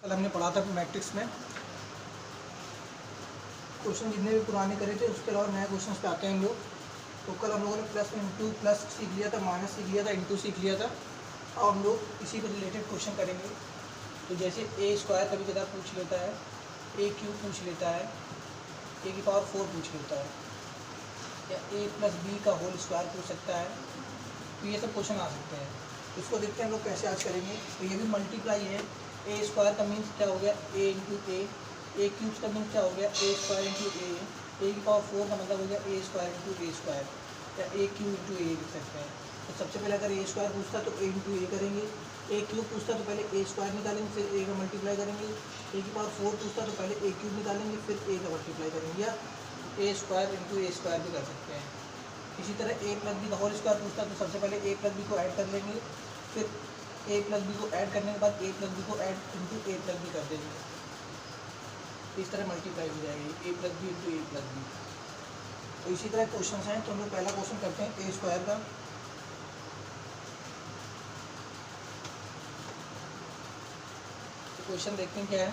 कल हमने पढ़ा था मैट्रिक्स में क्वेश्चन जितने भी पुराने करे थे उसके अलावा नए क्वेश्चन पे आते हैं हम लोग। तो कल हम लोगों ने प्लस इंटू प्लस सीख लिया था, माइनस सीख लिया था, इंटू सीख लिया था। अब हम लोग इसी पर रिलेटेड क्वेश्चन करेंगे। तो जैसे ए स्क्वायर कभी कदार पूछ लेता है, ए क्यूब पूछ लेता है, ए की पावर 4 पूछ लेता है, या ए प्लस बी का होल स्क्वायर पूछ सकता है। तो ये सब क्वेश्चन आ सकते हैं। इसको देखते हैं हम लोग कैसे आज करेंगे। तो ये भी मल्टीप्लाई है। ए स्क्वायर का मीन्स क्या हो गया, ए इंटू ए क्यूब्स का मीन्स क्या हो गया, ए स्क्वायर इंटू ए की पावर 4 का मतलब हो गया ए स्क्वायर इंटू ए स्क्वायर, या ए क्यूब इंटू ए लिख सकते हैं। तो सबसे पहले अगर ए स्क्वायर पूछता तो ए इंटू ए करेंगे, ए क्यूब पूछता तो पहले ए स्क्वायर निकालेंगे, फिर ए का मल्टीप्लाई करेंगे, ए की पावर 4 पूछता तो पहले ए क्यूब निकालेंगे, फिर ए का मल्टीप्लाई करेंगे, या ए स्क्वायर इंटू ए स्क्वायर भी कर सकते हैं। इसी तरह ए प्लस बी का होल स्क्वायर पूछता तो सबसे पहले ए प्लस बी को ऐड कर लेंगे, फिर ए प्लस बी को ऐड करने के बाद ए प्लस बी को ऐड इंटू ए प्लस बी कर देंगे। इस तरह मल्टीप्लाई हो जाएगी ए प्लस बी इंटू ए प्लस बी। तो इसी तरह क्वेश्चन हैं। तो हम लोग पहला क्वेश्चन करते हैं ए स्क्वायर का। तो क्वेश्चन देखते हैं क्या है।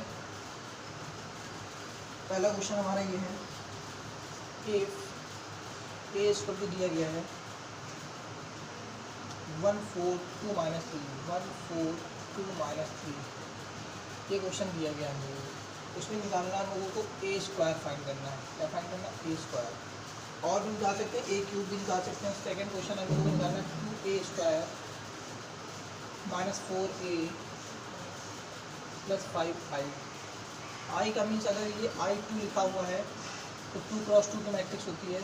पहला क्वेश्चन हमारा ये है, इफ ए स्क्वायर को दिया गया है 1 4 2 माइनस 3, 1 4 2 माइनस 3, ये क्वेश्चन दिया गया है हम लोगों को। उसमें निकालना हम लोगों को ए स्क्वायर फाइंड करना है। क्या फाइंड करना है, ए स्क्वायर। और भी निकाल सकते हैं, ए क्यूब भी निकाल सकते हैं। सेकंड क्वेश्चन हम लोगों को निकालना है 2a square minus 4a plus 5i। आई का मीन्स अगर ये I2 लिखा हुआ है तो 2 क्रॉस 2 की मैट्रिक्स होती है।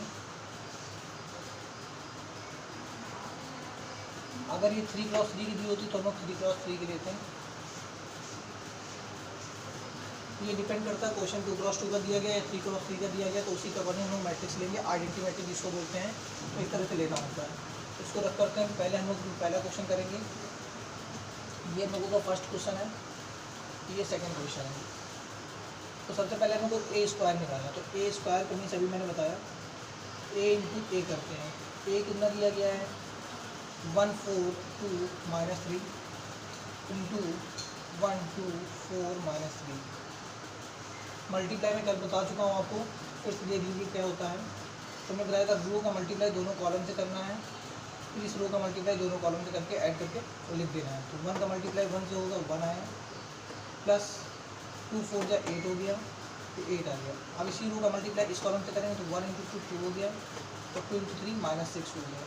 अगर ये 3 क्रॉस 3 की दी होती तो हम लोग 3 क्रॉस 3 की लेते हैं। ये डिपेंड करता है, क्वेश्चन 2 क्रॉस 2 का दिया गया या 3 क्रॉस 3 का दिया गया तो उसी का अकॉर्डिंग हम लोग मैट्रिक्स लेंगे। आइडेंटिटी मैट्रिक्स जिसको बोलते हैं, तो इस तरह से लेना होता है। इसको रख करते हैं। पहले हम लोग पहला क्वेश्चन करेंगे। ये हम लोगों का फर्स्ट क्वेश्चन है, ये सेकंड क्वेश्चन है। तो सबसे पहले हम लोग ए स्क्वायर निकालना है। तो ए स्क्वायर का मीन्स अभी मैंने बताया ए इंटू ए करते हैं। ए कितना दिया गया है 1 4 2 माइनस 3 इंटू 1 2 4 माइनस 3। मल्टीप्लाई में कल बता चुका हूँ आपको, फिर से देख लीजिए क्या होता है। तो मैं बताया था रो का मल्टीप्लाई दोनों कॉलम से करना है, फिर इस रो का मल्टीप्लाई दोनों कॉलम से करके ऐड करके तो लिख देना है। तो 1 का मल्टीप्लाई 1 से होगा 1 आया, प्लस 2 4 जा 8 हो गया, तो 8 आ गया। अब इसी रो का मल्टीप्लाई इस कॉलम से करेंगे तो 1 इंटू 2 2 हो गया, तो 2 इंटू 3 माइनस 6 हो गया।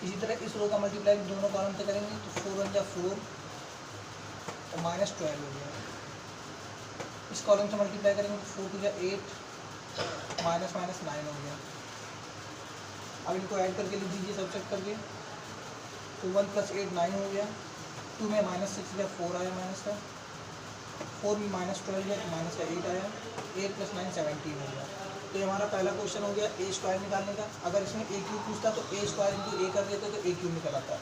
इसी तरह इस रो का मल्टीप्लाई दोनों कॉलम से करेंगे तो 4 1 जा 4 तो माइनस 12 हो गया। इस कॉलम से मल्टीप्लाई करेंगे तो 4 2 जा 8 माइनस माइनस 9 हो गया। अब इनको ऐड करके लिख दीजिए सब चेक करके। तो 1 प्लस 8 9 हो गया, 2 में माइनस 6 गया 4 आया माइनस का, 4 में माइनस 12 गया तो माइनस का 8 आया, 8 प्लस 9 17 हो गया। तो ये हमारा पहला क्वेश्चन हो गया ए स्क्वायर निकालने का। अगर इसमें ए क्यूब पूछता तो ए स्क्वायर इंटू ए कर देते तो ए क्यूब निकल आता।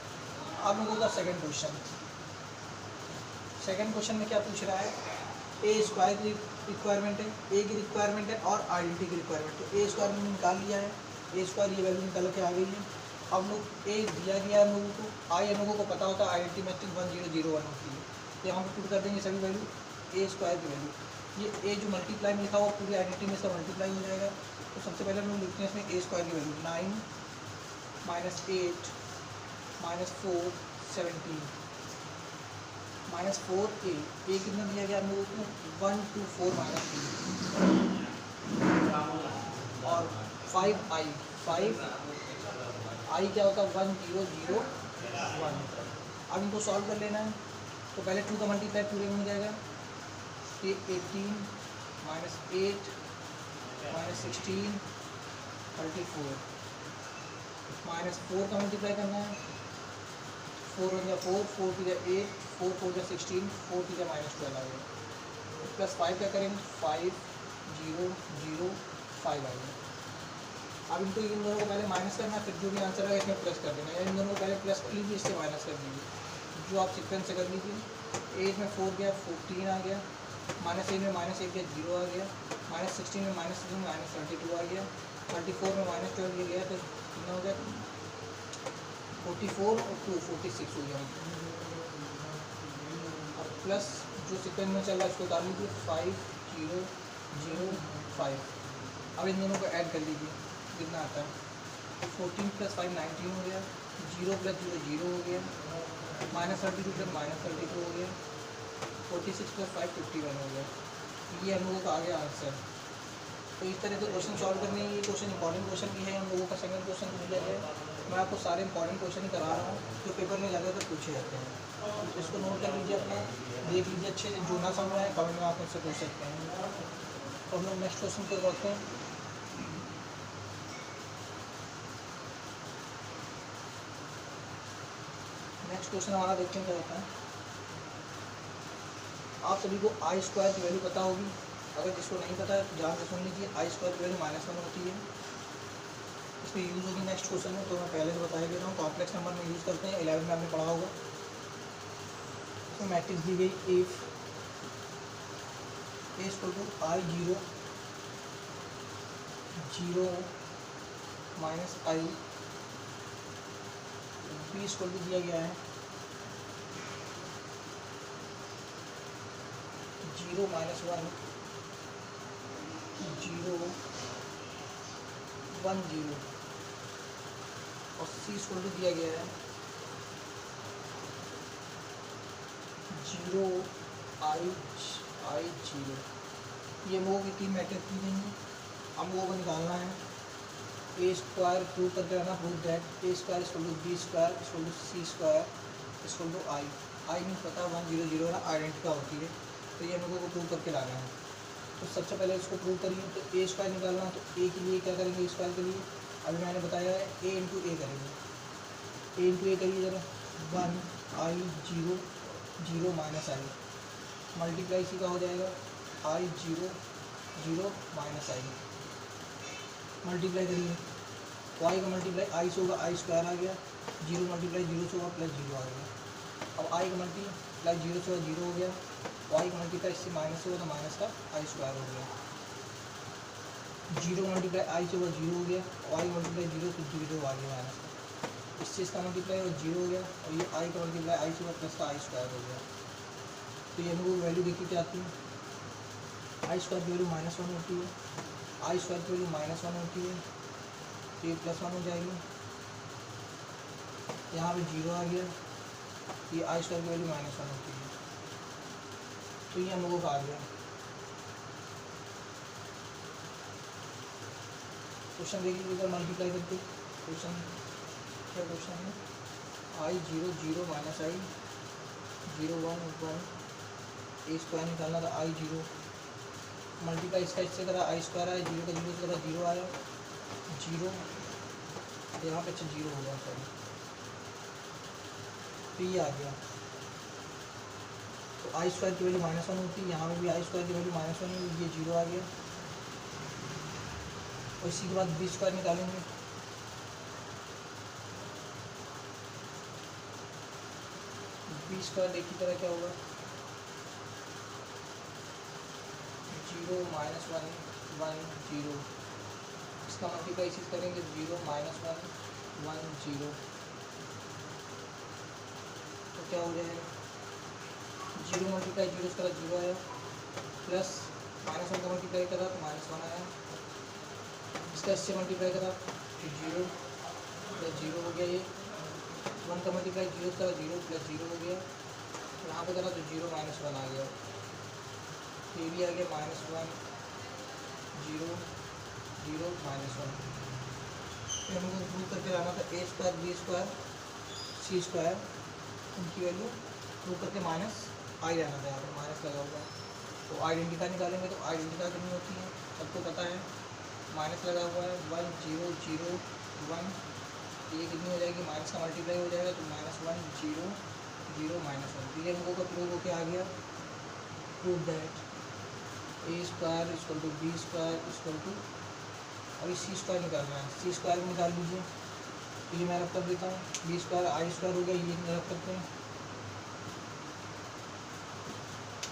अब लोगों का सेकंड क्वेश्चन। सेकंड क्वेश्चन में क्या पूछ रहा है, ए स्क्वायर की रिक्वायरमेंट है, ए की रिक्वायरमेंट है और आइडेंटिटी की रिक्वायरमेंट। तो ए स्क्वायर मैंने निकाल लिया है, ए स्क्वायर ये वैल्यू निकल के आ गई है। अब लोग ए दिया गया हम लोगों को, आई हम लोगों को पता होता है आइडेंटिटी मैट्रिक्स 1 0 0 1 होती है। तो यहाँ पर पुट कर देंगे सभी वैल्यू, ए स्क्वायर की वैल्यू। ये ए जो मल्टीप्लाई में लिखा हुआ पूरी आइडेंटिटी में इसका मल्टीप्लाई हो जाएगा। तो सबसे पहले हम लोग लिखते हैं इसमें ए स्क्वायर की वैल्यू 9 माइनस 8 माइनस 4 17 माइनस 4 ए कितना दिया गया हम लोगों को 1 2 4 माइनस 3 और 5 आई क्या होता है 1 0 0 1। अब इनको सॉल्व कर लेना है। तो पहले 2 का मल्टीप्लाई पूरे में हो जाएगा, ये 18 माइनस 8 माइनस 16 34 माइनस 4 का मल्टीप्लाई करना है, 4 1 जा 4 4 2 जा 8 4 4 जा 16 4 2 जा माइनस 12 आ गया। प्लस 5 क्या करेंगे 5 0 0 5 आ गया। अब इनको इन दोनों को पहले माइनस करना है, फिर जो भी आंसर है इसमें प्लस कर देना है। इन दोनों को पहले प्लस कर लीजिए, इससे माइनस कर दीजिए, जो आप सीक्वेंस से कर लीजिए। 8 में 4 गया 14 आ गया, माइनस 8 में माइनस 1 गया 0 आ गया, माइनस 16 में माइनस 16 माइनस 32 आ गया, 34 में माइनस 12 ये गया तो कितना हो गया 44 और 2 46 हो गया। और प्लस जो सेकंड में चल रहा है उसको उतार लीजिए 5 0 0 5। अब इन दोनों को ऐड कर लीजिए कितना आता है। 14 + 5 19 हो गया, 0 + 0 0 हो गया, -32 + -32 हो गया, 46 + 5 51 हो गया। ये हम लोगों का आ गया आंसर। तो इस तरह से क्वेश्चन सॉल्व करने ये क्वेश्चन इंपॉर्टेंट क्वेश्चन भी है हम लोगों का। सेकंड क्वेश्चन दिया है, मैं आपको सारे इंपॉर्टेंट क्वेश्चन ही करा रहा हूँ जो पेपर में ज़्यादातर पूछे जाते हैं। तो इसको नोट कर लीजिए, अपना देख लीजिए अच्छे से, जो ना समझ आए कमेंट में आप मुझसे पूछ सकते हैं। तो हम लोग नेक्स्ट क्वेश्चन को करते हैं। नेक्स्ट क्वेश्चन हमारा देखते हैं क्या होता है। आप सभी को I² की वैल्यू पता होगी, अगर जिसको नहीं पता है तो ध्यान से सुन लीजिए। I² की वैल्यू -1 होती है, इसमें यूज़ होगी नेक्स्ट क्वेश्चन में। तो मैं पहले से बता ही दे रहा हूँ, कॉम्प्लेक्स नंबर में यूज़ करते हैं। 11 में आपने पढ़ा होगा। इसमें मैट्रिक्स दी गई if A = I0 0 - I, B = दिया गया है 0 - 1 0 1 0, और C = दिया गया है 0 I 0। ये लोगों की 3 मैट्रिक्स दी गई हैं, हम लोगों को निकालना है। A² प्रूव करके आना, prove that A² = B² = C² = I नहीं पता, 1 0 0 ना आइडेंटिटी होती है, तो ये हम लोगों को प्रूव करके लाना है। तो सबसे पहले इसको प्रूव करिए। तो A² निकालना है, तो A के लिए क्या करेंगे, A² के लिए अभी मैंने बताया है A × A करेंगे। A × A करिए जरा, 1 I 0 0 - I, मल्टीप्लाई इसी का हो जाएगा I 0 0 - I। मल्टीप्लाई करिए, y का मल्टीप्लाई I से होगा, I² आ गया, 0 मल्टीप्लाई 0 से होगा +0 आ गया। अब I का मल्टीप्लाई 0 से होगा 0 हो गया, y का मल्टीप्लाई इससे माइनस से होगा तो माइनस का I² हो गया। 0 मल्टीप्लाई I से होगा 0 हो गया, y का मल्टीप्लाई 0 से 0 आ गया माइनस का, इससे इसका मल्टीप्लाई और 0 हो गया, और ये I का मल्टीप्लाई I से होगा प्लस का I² हो गया। तो ये हमको वैल्यू देखिए क्या आती है। I² की वैल्यू -1 होती है, I² की वैल्यू -1 होती है, तो ये +1 हो जाएगी। यहाँ पे 0 आ गया, ये I² की वैल्यू -1 होती है, तो ये हम लोगों का आ गया। क्वेश्चन देखिए इधर मल्टीप्लाई करके, क्वेश्चन क्या क्वेश्चन है, I 0 0 - I 0 1 1, A² निकालना था, I 0 मल्टीप्लाई इसका इससे करा I² आया, 0 का 0 से करा 0 आया, 0 यहाँ पे 0 हो गया, सॉरी, तो ये आ गया। तो I² की वैल्यू -1 होती है, यहाँ पे भी I² की वैल्यू -1 है, ये 0 आ गया। और इसी के बाद B² निकालेंगे, B² एक ही तरह क्या होगा, 0 - 1 1 0, इसका मल्टीप्लाई इसी करेंगे 0 - 1 1 0, तो क्या हो जाएगा, 0 मल्टीप्लाई 0 से करा 0 आया, प्लस -1 का मल्टीप्लाई करा तो -1 आया, इसका इससे मल्टीप्लाई करा तो 0 + 0 हो गया, ये 1 का मल्टीप्लाई 0 से करा 0 + 0 हो गया, यहाँ पे करा तो 0 - 1 आ गया, ये भी आ गया -1 0 0 -1। फिर हमको प्रूव करके लाना था A² B² C² उनकी वैल्यू प्रूव करके -I रहना था, यहाँ पर माइनस लगा हुआ है। तो आइडेंटिटी निकालेंगे, तो आइडेंटिटी कितनी होती है सबको पता है, माइनस लगा हुआ है 1 0 0 1, ये कितनी हो जाएगी, माइनस का मल्टीप्लाई हो जाएगा, तो -1 0 0 -1। तो ये हमको का प्रूव होके आ गया, प्रूव दैट A² = B² = अभी C² निकालना है, C² निकाल लीजिए, तो ये मैं रख कर देता हूँ, B² I² हो गया, ये रख करते हैं,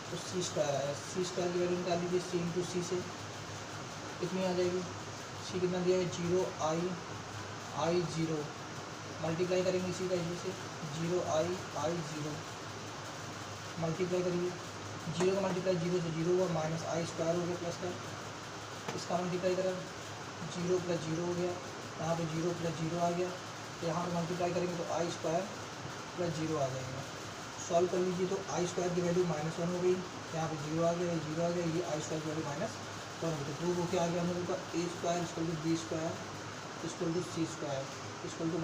तो C² आया, C² की वैल्यू निकाल लीजिए, C × C से कितनी आ जाएगी, C कितना दिया है 0 I 0, मल्टीप्लाई करेंगे इसी का इसी से 0 मल्टीप्लाई करिए, 0 का मल्टीप्लाई 0 से 0 हुआ, माइनस आई स्क्वायर हो गया प्लस का, इसका मल्टीप्लाई करें 0 प्लस 0 हो गया, यहाँ पे 0 प्लस 0 आ गया, तो यहाँ पर मल्टीप्लाई करेंगे तो आई स्क्वायर प्लस 0 आ जाएगा। सॉल्व कर लीजिए तो आई स्क्वायर की वैल्यू -1 हो गई, यहाँ पे 0 आ गया, 0 आ गया, ये आई स्क्वायर की वैल्यू -1 हो गई। तो प्रूव होकर आ गया हम लोगों का A square equal to B square equal to C square equal to -i।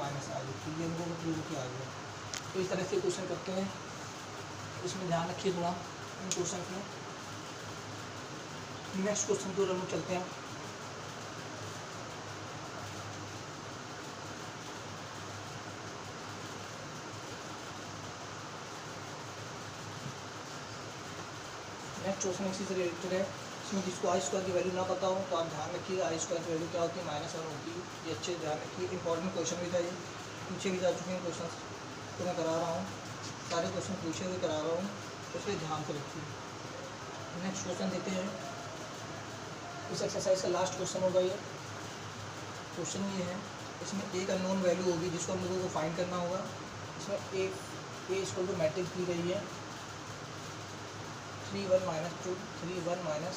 तो ये हम लोगों को प्रूव होकर आ गया। तो इस तरह से क्वेश्चन करते हैं, इसमें ध्यान रखिए थोड़ा इन क्वेश्चन में। नेक्स्ट क्वेश्चन की ओर हम लोग चलते हैं। नेक्स्ट क्वेश्चन इसी से रिलेटेड है। इसमें जिसको आई स्क्वायर की वैल्यू ना पता हो तो आप ध्यान रखिएगा आई स्क्वायर की वैल्यू क्या होती है, -1 होती है। ये अच्छे ध्यान रखिए, इंपॉर्टेंट क्वेश्चन भी था, ये पूछे भी जा चुके हैं क्वेश्चन, तो मैं करा रहा हूँ, सारे क्वेश्चन पूछे हुए करा रहा हूँ, तो इसलिए ध्यान से रखिए। नेक्स्ट क्वेश्चन देते हैं, इस एक्सरसाइज का लास्ट क्वेश्चन होगा ये। क्वेश्चन ये है, इसमें एक अननोन वैल्यू होगी जिसको हम लोगों को फाइंड करना होगा। इसमें ए इक्वल टू मैट्रिक्स दी गई है 3 1 -2 3 1 -1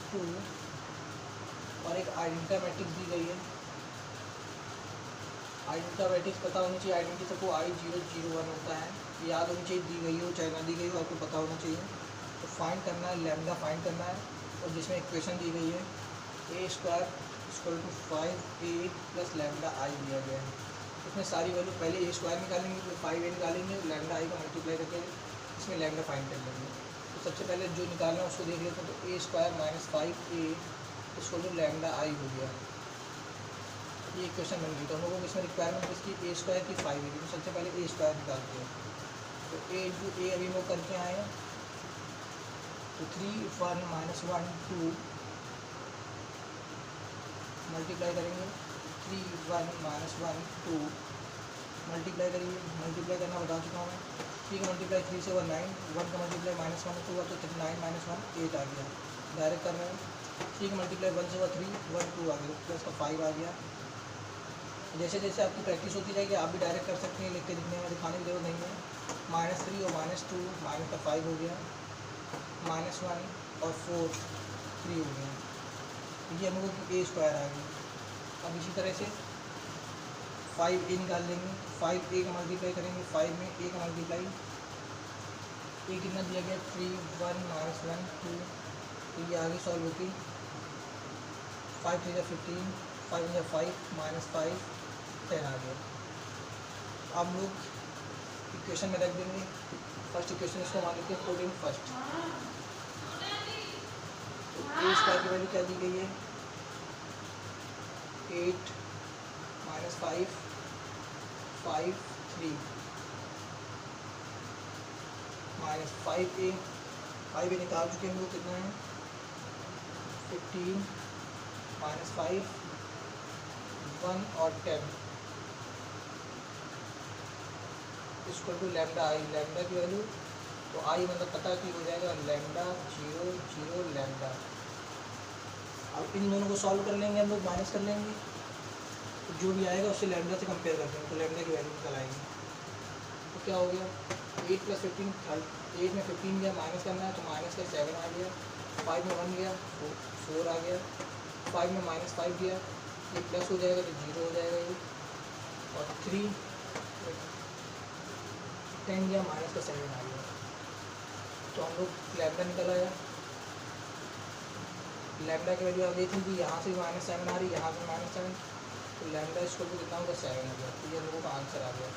2 और एक आइडेंटिटी मैट्रिक्स दी गई है। आइडेंटिटी मैट्रिक्स पता होनी चाहिए, आइडेंटिटी सबको I0 0 1 होता है, याद होनी चाहिए, दी गई हो चाहे ना दी गई हो आपको पता होना चाहिए। तो फाइंड करना है, लैम्डा फाइंड करना है, और जिसमें इक्वेशन दी गई है A square equal to 5a plus lambda I दिया गया है। इसमें सारी वैल्यू पहले ए स्क्वायर निकालेंगे, फिर 5a निकालेंगे, लैम्डा आई का मल्टीप्लाई करके इसमें लैम्डा फाइंड कर लेंगे। तो सबसे पहले जो निकालना है उसको देख लेते हैं। तो A square -5a equal to lambda I हो गया, ये इक्वेशन बन गई। तो हम लोगों को इसमें रिक्वायरमेंट इसकी ए स्क्वायर की 5 है, तो सबसे पहले ए स्क्वायर निकालते हैं। तो ए इंटू ए अभी हम लोग करके आए हैं, तो 3 1 -1 2 मल्टीप्लाई करेंगे, 3 1 -1 2 मल्टीप्लाई करिए, मल्टीप्लाई करना बता चुका हूँ मैं। 3 का मल्टीप्लाई 3 से हुआ 9, 1 का मल्टीप्लाई -1 से हुआ तो 9 -1 8 आ गया। डायरेक्ट कर रहे हैं, 3 का मल्टीप्लाई 1 से हुआ 3 1 2 आ गया, प्लस का 5 आ गया। जैसे जैसे आपकी प्रैक्टिस होती जाएगी आप भी डायरेक्ट कर सकते हैं, लिख के दिखने में दिखाने की जरूरत नहीं है। -3 और -2 माइनस का 5 हो गया, -1 और 4 3 हो गया। ये हम लोगों की ए स्क्वायर आ गई। अब इसी तरह से 5a निकाल लेंगे, 5a का मल्टीप्लाई करेंगे, 5 में a का मल्टीप्लाई ए कितना दिया गया 3 1 -1 2, तो ये आगे सॉल्व होती 5 3 15 5 5 -5 10 आ गया। अब हम लोग इक्वेशन में रख देंगे, फर्स्ट इक्वेशन इसको मान लेते हैं 14 फर्स्ट। तो ए स्क्वायर की वैल्यू क्या दी गई है 8 -5 5 3 -5a निकाल चुके हैं हम लोग, कितना है 15 -5 1 और 10 equal to lambda I. Lambda की वैल्यू तो आई मतलब पता कि हो जाएगा लैम्डा 0 0 लैम्डा। अब इन दोनों को सॉल्व कर लेंगे हम लोग, माइनस कर लेंगे, तो जो भी आएगा उससे लैम्डा से कंपेयर कर देंगे, तो लैम्डा की वैल्यू निकल आएगी। तो क्या हो गया 8 + 15 8 में 15 गया, माइनस करना है तो माइनस का 7 आ गया, 5 में 1 गया 4 आ गया, 5 में -5 गया, ये प्लस हो जाएगा तो 0 हो जाएगा ये, और 3 10 गया, माइनस का 7 आ गया। तो हम लोग लैम्डा निकल आया। लैम्डा की वैल्यू आप देख लीजिए, यहाँ से भी -7 आ रही है, यहाँ से -7, तो लैम्डा इसको भी कितना होगा 7 हो गया। तो ये हम लोगों का आंसर आ गया।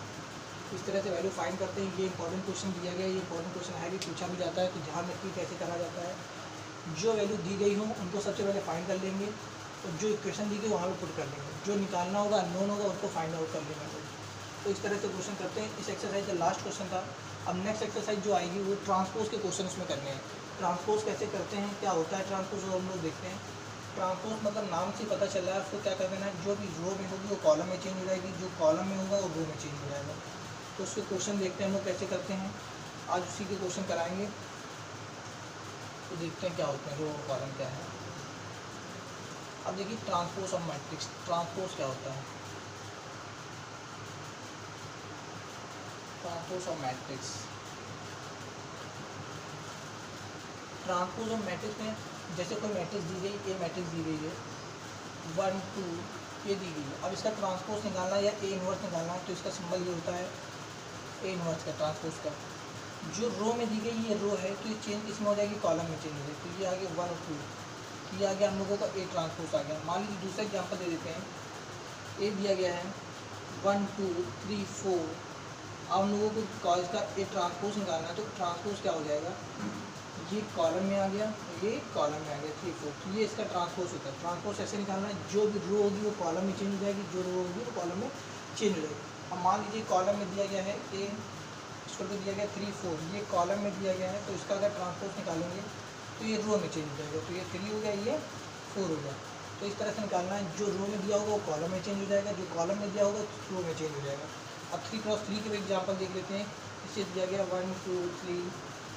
इस तरह से वैल्यू फाइंड करते हैं। ये इंपॉर्टेंट क्वेश्चन दिया गया है, ये इंपॉर्टेंट क्वेश्चन है भी, पूछा भी जाता है, तो ध्यान रखिए कैसे करा जाता है। जो वैल्यू दी गई हो उनको सबसे पहले फाइंड कर लेंगे, और जो इक्वेशन दी गई वहाँ पर पुट कर लेंगे, जो निकालना होगा अननोन होगा उसको फाइंड आउट कर लेंगे। तो इस तरह से क्वेश्चन करते हैं। इस एक्सरसाइज का लास्ट क्वेश्चन था। अब नेक्स्ट एक्सरसाइज जो आएगी वो ट्रांसपोज के क्वेश्चन इसमें करने हैं। ट्रांसपोज कैसे करते हैं, क्या होता है ट्रांसपोज, वो हम लोग देखते हैं। ट्रांसपोज मतलब नाम से पता चल रहा है, उसको क्या कर देना है, जो भी रो में होगी वो कॉलम में चेंज हो जाएगी, जो कॉलम में होगा वो रो में चेंज हो जाएगा। तो उसके क्वेश्चन देखते हैं हम लोग कैसे करते हैं, आज उसी के क्वेश्चन कराएंगे। तो देखते हैं क्या होते हैं, रो और कॉलम क्या है। अब देखिए ट्रांसपोज ऑफ मैट्रिक्स, ट्रांसपोज क्या होता है। Transpose of matrix. Transpose of matrix में जैसे कोई मैट्रिक्स दी गई, ए मैट्रिक्स दी गई है 1 2 ये दी गई है। अब इसका ट्रांसपोज निकालना या ए इनवर्स निकालना है तो इसका सिंबल ये होता है ए इनवर्स का, ट्रांसपोज का। जो रो में दी गई ये रो है तो ये चेंज इसमें हो जाएगी, कॉलम में चेंज हो जाएगी। तो ये आ गया 1 और 2, ये आ गया हम लोगों का ए ट्रांसपोज आ गया। मान लीजिए दूसरा एग्जाम्पल दे देते हैं, ए दिया गया है 1 2 3 4। अब हम लोगों को इसका ए ट्रांसपोज निकालना है तो ट्रांसपोज क्या हो जाएगा, ये कॉलम में आ गया, ये कॉलम में आ गया 3 4। तो ये इसका ट्रांसपोज होता है। ट्रांसपोज ऐसे निकालना है, जो भी रो होगी वो कॉलम में चेंज हो जाएगी, जो रो होगी वो कॉलम में चेंज हो जाएगी। अब मान लीजिए कॉलम में दिया गया है ए, इसको तो दिया गया 3 4, ये कॉलम में दिया गया है तो इसका अगर ट्रांसपोज निकालेंगे तो ये रो में चेंज हो जाएगा। तो ये 3 हो गया, ये 4 हो गया। तो इस तरह से निकालना है, जो रो में दिया होगा वो कॉलम में चेंज हो जाएगा, जो कॉलम में दिया होगा रो में चेंज हो जाएगा। अब 3 क्रॉस 3 के एग्जाम्पल देख लेते हैं। इससे दिया गया 1 2 3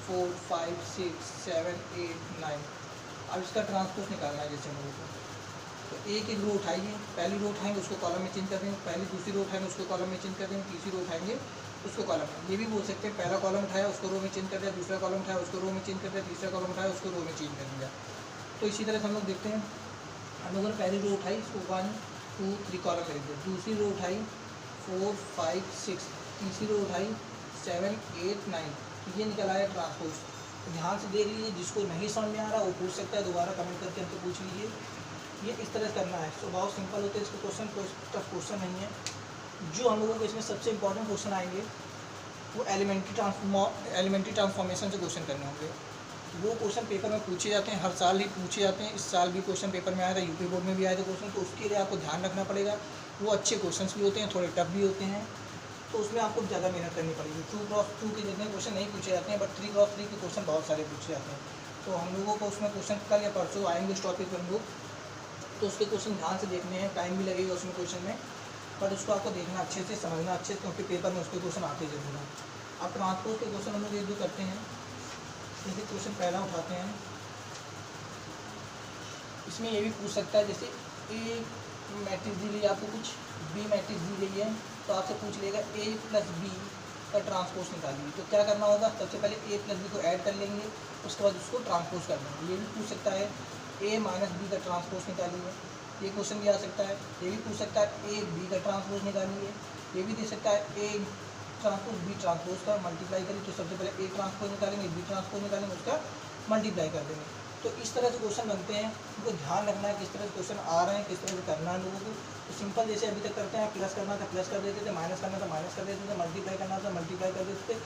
4 5 6 7 8 9। अब इसका ट्रांसपोज निकालना है जैसे हम लोगों को, तो एक रो उठाइए, पहली रो उठाएंगे उसको कॉलम में चेंज कर देंगे, पहली दूसरी रो उठाएंगे उसको कॉलम में चेंज कर देंगे, तीसरी रो उठाएंगे उसको कॉलम में। ये भी बोल सकते हैं पहला कॉलम उठाया उसको रो में चेंज कर दिया, दूसरा कॉलम उठाया उसको रो में चेंज कर दिया, तीसरा कॉलम उठाया उसको रो में चेंज कर दिया। तो इसी तरह से हम लोग देखते हैं, हम लोगों ने पहली रो उठाई इसको 1 2 3 कॉलम में लिख दिया, दूसरी रो उठाई 4 5 6, तीसरी रो उठाई 7 8 9। तो ये निकल आया ट्रांसपोज। तो ध्यान से देख लीजिए, जिसको नहीं समझ में आ रहा वो पूछ सकता है, दोबारा कमेंट करके हमसे पूछ लीजिए। ये इस तरह से करना है। तो बहुत सिंपल होते हैं इसके क्वेश्चन, कोई टफ क्वेश्चन नहीं है। जो हम लोगों को इसमें सबसे इंपॉर्टेंट क्वेश्चन आएंगे वो एलिमेंट्री ट्रांसफॉर्मेशन से क्वेश्चन करने होंगे। वो क्वेश्चन पेपर में पूछे जाते हैं, हर साल ही पूछे जाते हैं। इस साल भी क्वेश्चन पेपर में आया था, यूपी बोर्ड में भी आया था क्वेश्चन। तो उसके लिए आपको ध्यान रखना पड़ेगा, वो अच्छे क्वेश्चन भी होते हैं, थोड़े टफ भी होते हैं, तो उसमें आपको ज़्यादा मेहनत करनी पड़ेगी। 2 क्रॉस 2 के जितने क्वेश्चन नहीं पूछे जाते हैं, बट 3 क्रॉस 3 के क्वेश्चन बहुत सारे पूछे जाते हैं। तो हम लोगों को उसमें क्वेश्चन कल या परसों आएंगे इस टॉपिक पर हम लोग, तो उसके क्वेश्चन ध्यान से देखने हैं, टाइम भी लगेगा उसमें क्वेश्चन में, बट उसको आपको देखना अच्छे से, समझना अच्छे से, क्योंकि पेपर में उसके क्वेश्चन आते जरूर हैं। अब ट्रांसपोज के क्वेश्चन हम लोग एक दो करते हैं। जैसे क्वेश्चन पहला उठाते हैं, इसमें ये भी पूछ सकता है, जैसे ए मैट्रिक्स दी गई आपको, कुछ बी मैट्रिक्स दी गई है, तो आपसे पूछ लेगा ए प्लस बी का ट्रांसपोज निकालिए। तो क्या करना होगा, सबसे पहले ए प्लस बी को ऐड कर लेंगे, उसके बाद उसको ट्रांसपोज कर देंगे। ये भी पूछ सकता है ए माइनस बी का ट्रांसपोज निकालिए, ये क्वेश्चन भी आ सकता है। ये भी पूछ सकता है ए बी का ट्रांसपोज निकालिए, ये भी दे सकता है ए ट्रांसपोज बी ट्रांसपोज का मल्टीप्लाई करिए। तो सबसे पहले ए ट्रांसपोज निकालेंगे, बी ट्रांसपोज निकालेंगे, उसका मल्टीप्लाई कर देंगे। तो इस तरह से क्वेश्चन बनते हैं, उनको ध्यान रखना है किस तरह से क्वेश्चन आ रहे हैं, किस तरह से करना है लोगों को। तो सिंपल जैसे अभी तक करते हैं, प्लस करना था प्लस कर देते थे, माइनस करना था माइनस कर देते थे, मल्टीप्लाई करना था मल्टीप्लाई कर देते थे।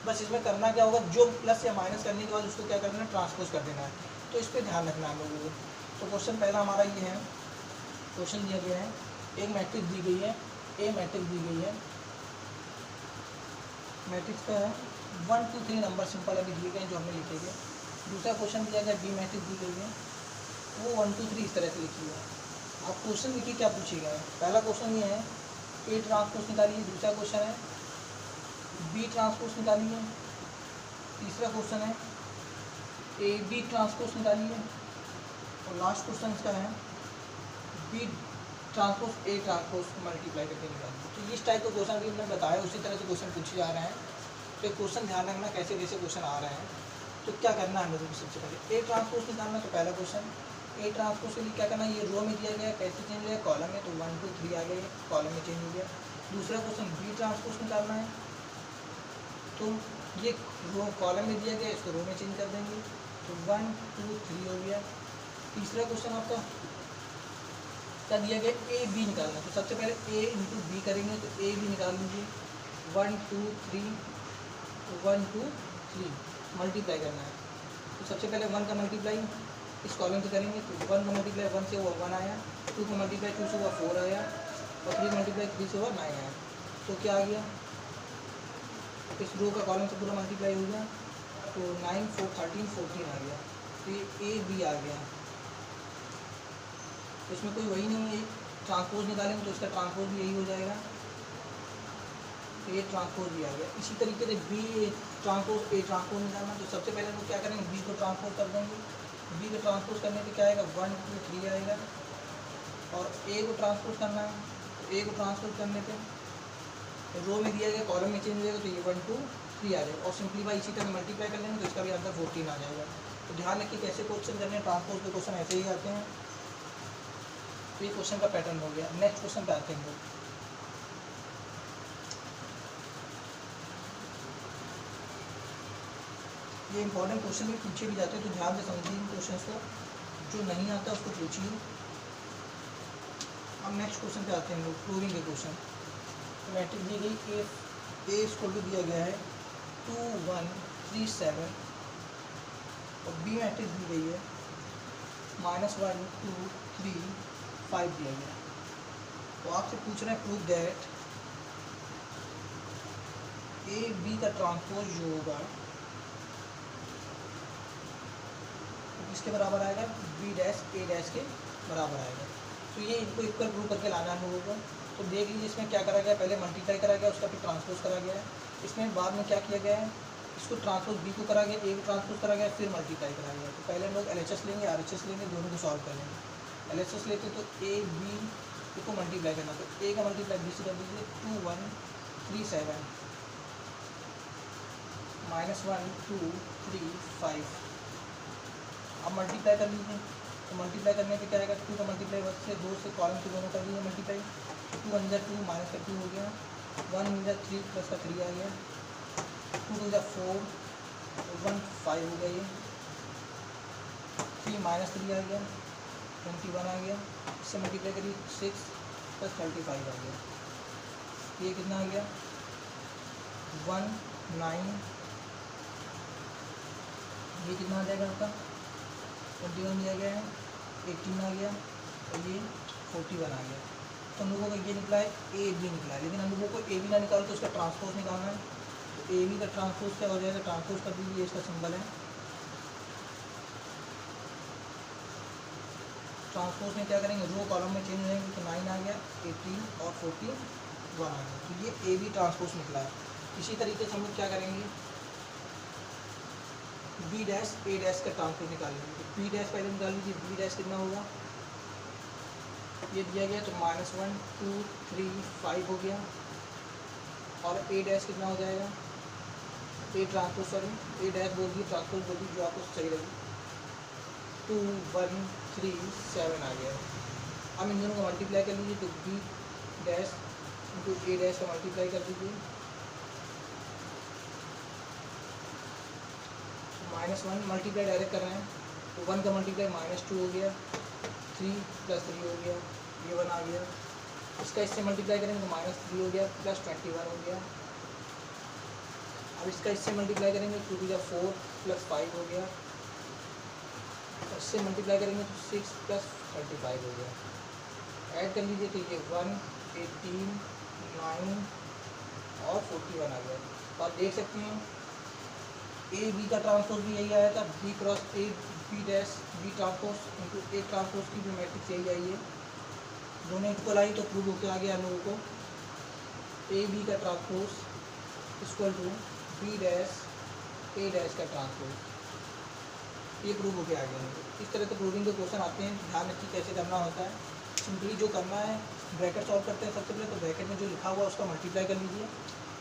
बस इसमें करना क्या होगा, जो प्लस या माइनस करने के बाद उसको क्या करना है, ट्रांसपोज कर देना है। तो इस पर ध्यान रखना है लोगों को। तो क्वेश्चन पहला हमारा ये है, क्वेश्चन दिया गया है, एक मैट्रिक्स दी गई है, ए मैट्रिक्स दी गई है, मैट्रिक्स का है 1 2 3 नंबर सिंपल अभी दिए गए हैं जो हमने लिखे गए। दूसरा क्वेश्चन दिया गया बी मैट्रिक्स दी गई है, वो 1 2 3 इस तरह से लिखी है। आप क्वेश्चन देखिए क्या पूछेगा। पहला क्वेश्चन ये है ए ट्रांसपोज निकालिए, दूसरा क्वेश्चन है बी ट्रांसपोज निकालिए, तीसरा क्वेश्चन है ए बी ट्रांसपोज निकालिए, और लास्ट क्वेश्चन इसका है B transpose A transpose multiply करके निकालिए। तो इस टाइप का क्वेश्चन भी हमने बताया, उसी तरह से क्वेश्चन पूछे जा रहे हैं। तो एक क्वेश्चन ध्यान रखना कैसे कैसे क्वेश्चन आ रहे हैं। तो क्या करना है मुझे, सबसे पहले ए ट्रांसपोज निकालना। तो पहला क्वेश्चन ए ट्रांसपोज के लिए क्या करना है, ये रो में दिया गया, कैसे चेंज हो गया, कॉलम में, तो 1 2 3 आ गया, कॉलम में चेंज हो गया। दूसरा क्वेश्चन बी ट्रांसपोज निकालना है, तो ये रो कॉलम में दिया गया, इसको रो में चेंज कर देंगे, तो 1 2 3 हो गया। तीसरा क्वेश्चन आपका क्या दिया गया, ए बी निकालना। तो सबसे पहले ए इंटू बी करेंगे, तो ए बी निकाल लीजिए, 1 2 3 1 2 3 मल्टीप्लाई करना है। तो सबसे पहले 1 का मल्टीप्लाई इस कॉलम से करेंगे, तो 1 का मल्टीप्लाई 1 से हुआ 1 आया, 2 का मल्टीप्लाई 2 से हुआ 4 आया, और 3 मल्टीप्लाई 3 से हुआ 9 आया। तो क्या आ गया, इस रो का कॉलम से पूरा मल्टीप्लाई हो गया, तो 9 4 13 14 आ गया। तो ये ए बी आ गया। तो इसमें कोई वही नहीं है, ट्रांसपोज निकालेंगे तो इसका ट्रांसपोज भी यही हो जाएगा, तो ये ट्रांसपोज भी आ गया। इसी तरीके से बी ट्रांसपोज ए ट्रांसपोज निकालना। तो सबसे पहले हम लोग क्या करेंगे, बी को ट्रांसपोज कर देंगे। बी को ट्रांसपोज करने पे क्या आएगा, 1 2 3 आएगा, और ए को ट्रांसपोज करना है, तो ए को ट्रांसपोज करने पे रो में दिया गया कॉलम में चेंज हो जाएगा तो ये 1 2 3 आ जाएगा और सिंपलीफाई इसी तरह मल्टीप्लाई कर लेंगे तो इसका भी आंसर 14 आ जाएगा। तो ध्यान रखिए कैसे क्वेश्चन करने हैं, ट्रांसपोज के क्वेश्चन ऐसे ही आते हैं। तो ये क्वेश्चन का पैटर्न हो गया। नेक्स्ट क्वेश्चन पे आते हैं हम लोग। ये इंपॉर्टेंट क्वेश्चन भी पूछे भी जाते हैं तो ध्यान से समझिए इन क्वेश्चन को, जो नहीं आता उसको पूछिए। अब नेक्स्ट क्वेश्चन पे आते हैं हम लोग, प्रूविंग के क्वेश्चन। मैट्रिक्स दी गई ए स्क्वायर टू दिया गया है 2 1 3 7 और बी मैट्रिक्स दी गई है -1 2 3 5 दिया गया। तो आपसे पूछ रहे हैं प्रूव दैट ए बी का ट्रांसपोज जो होगा तो किसके बराबर आएगा, बी डैश ए डैश के बराबर आएगा। तो ये इनको इक्वल प्रूव करके लाना है हम लोगों को। तो देख लीजिए इसमें क्या करा गया, पहले मल्टीप्लाई करा गया, उसका फिर ट्रांसपोज करा गया है। इसमें बाद में क्या किया गया है, इसको ट्रांसपोज बी को करा गया, ए को ट्रांसपोज करा गया, फिर मल्टीप्लाई करा गया। तो पहले हम लोग LHS लेंगे, RHS लेंगे, दोनों को सॉल्व कर लेंगे। LHS लेते तो ए बी को मल्टीप्लाई करना, तो ए का मल्टीप्लाई बी से कर दीजिए 2 1 3 7 -1 2 3 5। अब मल्टीप्लाई कर लीजिए, तो मल्टीप्लाई करने पे क्या आएगा, 2 का मल्टीप्लाई 1 से 2 से कॉलम के दोनों कर दीजिए मल्टीप्लाई। 2 1 2 माइनस का 2 हो गया, 1 1 3 प्लस का 3 आ गया, 2 2 4 1 5 हो गया, ये 3 माइनस 3 आ गया 21 आ गया। इससे मल्टीप्लाई करिए 6 प्लस 35 आ गया। ये कितना आ गया 1 9, ये कितना आ जाएगा आपका 21 दिया गया है, 18 आ गया और ये 41 आ गया। तो हम लोगों का ये निकला है ए बी निकला है, लेकिन हम लोगों को ए बी ना निकालो तो उसका ट्रांसपोज निकालना है। तो ए बी का ट्रांसपोज क्या हो जाएगा, ट्रांसपोज कर दीजिए, इसका सिंबल है। ट्रांसपोज में क्या करेंगे, रो कॉलम में चेंज हो जाएंगे, तो 9 आ गया, 18 और 41 आ गया। तो ये ए बी ट्रांसपोज निकला है। इसी तरीके से हम लोग क्या करेंगे, बी डैश ए डैश का ट्रांसपोज निकालेंगे। तो बी डैश पहले निकाल लीजिए, बी डैश कितना होगा, ये दिया गया तो -1 2 3 5 हो गया। और ए डैश कितना हो जाएगा, A transpose sorry A dash बोल दी, ट्रांसपोज बोल दी, जो आपको सही लगी, 2 1 3 7 आ गया। अब इन दोनों को मल्टीप्लाई कर लीजिए, तो बी डैश इंटू ए डैश का मल्टीप्लाई कर दीजिए, -1 मल्टीप्लाई डायरेक्ट कर रहे हैं, तो 1 का मल्टीप्लाई -2 हो गया, 3 + 3 हो गया, ये 1 आ गया। इसका इससे मल्टीप्लाई करेंगे तो -3 हो गया प्लस 21 हो गया। अब इसका इससे मल्टीप्लाई करेंगे 2 2 4 प्लस 5 हो गया। इससे मल्टीप्लाई करेंगे तो 6 प्लस 35 हो गया। ऐड कर लीजिए तो ये 1 18 9 और 41 आ गया। तो आप देख सकते हैं ए बी का ट्रांसपोज भी यही आया था, B cross A B dash B transpose into A transpose की भी मैट्रिक्स यही आई है। दोनों इक्वल आई तो प्रूव होकर आ गया हम लोगों को ए बी का transpose equal to B dash A dash का ट्रांसपोज, ये प्रूव होकर आ गया। इस तरह के प्रूविंग के क्वेश्चन आते हैं, ध्यान रखिए कैसे करना होता है। सिंपली जो करना है ब्रैकेट सॉल्व करते हैं सबसे पहले, तो ब्रैकेट में जो लिखा हुआ है उसका मल्टीप्लाई कर लीजिए,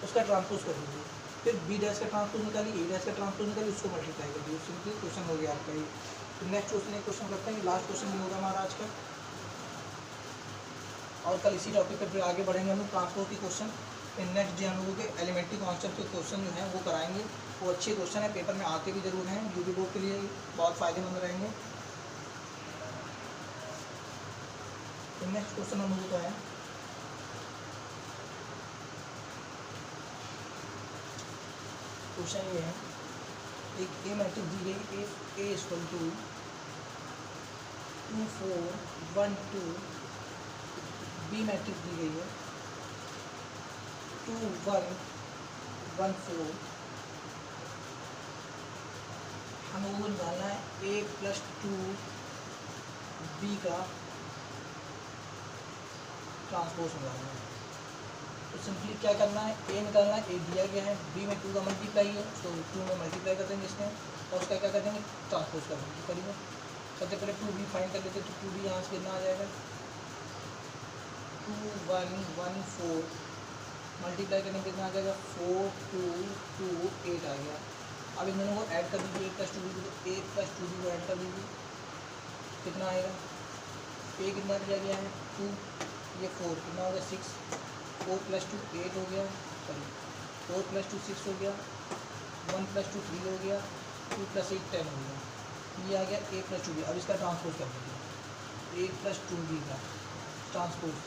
उसका ट्रांसपोज कर लीजिए, फिर बी डैश का ट्रांसपोज निकालिए, ए डैश का ट्रांसपोज निकालिए, उसको मल्टीप्लाई कर दीजिए। सिंपली क्वेश्चन हो गया आपका ये। तो नेक्स्ट क्वेश्चन एक क्वेश्चन करते हैं, लास्ट क्वेश्चन भी होगा हमारा आज का, और कल इसी टॉपिक पर फिर आगे बढ़ेंगे हम लोग ट्रांसपोज के क्वेश्चन। फिर नेक्स्ट जो हम लोगों के एलिमेंट्री कॉन्सेप्ट के क्वेश्चन जो हैं वो कराएंगे। वो अच्छे क्वेश्चन है, पेपर में आते भी जरूर हैं, यूपी बोर्ड के लिए बहुत फ़ायदेमंद रहेंगे। तो नेक्स्ट क्वेश्चन हम लोगों का है, क्वेश्चन ये है, एक ए मैट्रिक्स दी गई, ए इक्वल टू 2 4 1 2, बी मैट्रिक्स दी गई है 2 1 1 4। हम लोगों को निकालना है ए प्लस 2 बी का ट्रांसपोज निकालना है। तो सिंपली क्या करना है, ए निकालना है, ए दिया गया है, बी में 2 का मल्टीप्लाई है तो 2 में मल्टीप्लाई कर देंगे इसमें, और उसका क्या कर देंगे ट्रांसपोज कर देंगे। करिए सबसे पहले 2b फाइंड कर लेते, तो 2b यहाँ से कितना आ जाएगा 2 1 1 4 मल्टीप्लाई करने में कितना आ जाएगा 4 2 2 8 आ गया। अब इन दोनों को ऐड कर दीजिए, 8 + 2 भी, तो 8 + 2 भी को ऐड कर दीजिए, कितना आएगा, ए कितना दिया गया है 2, ये 4 कितना हो गया 6, 4 + 2 8 हो गया, सॉरी 4 + 2 6 हो गया, 1 + 2 3 हो गया, 2 + 8 10 हो गया, ये आ गया a + 2b। अब इसका ट्रांसपोज कर दीजिए, a + 2b का ट्रांसपोज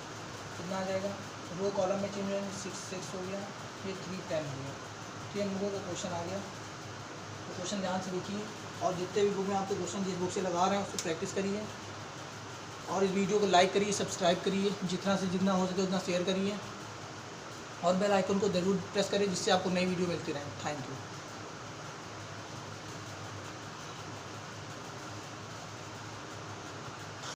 कितना आ जाएगा, रो कॉलम में चेंज हो जाएंगे, 6 6 हो गया, ये 3 10 हो गया। ठीक है, हम लोगों का क्वेश्चन आ गया। तो क्वेश्चन ध्यान से लिखिए और जितने भी बुक में आपको क्वेश्चन जिस बुक से लगा रहे हैं उसको प्रैक्टिस करिए और इस वीडियो को लाइक करिए, सब्सक्राइब करिए, जितना से जितना हो सके उतना शेयर करिए और बेल आइकन को ज़रूर प्रेस करिए जिससे आपको नई वीडियो मिलती रहे। Thank you.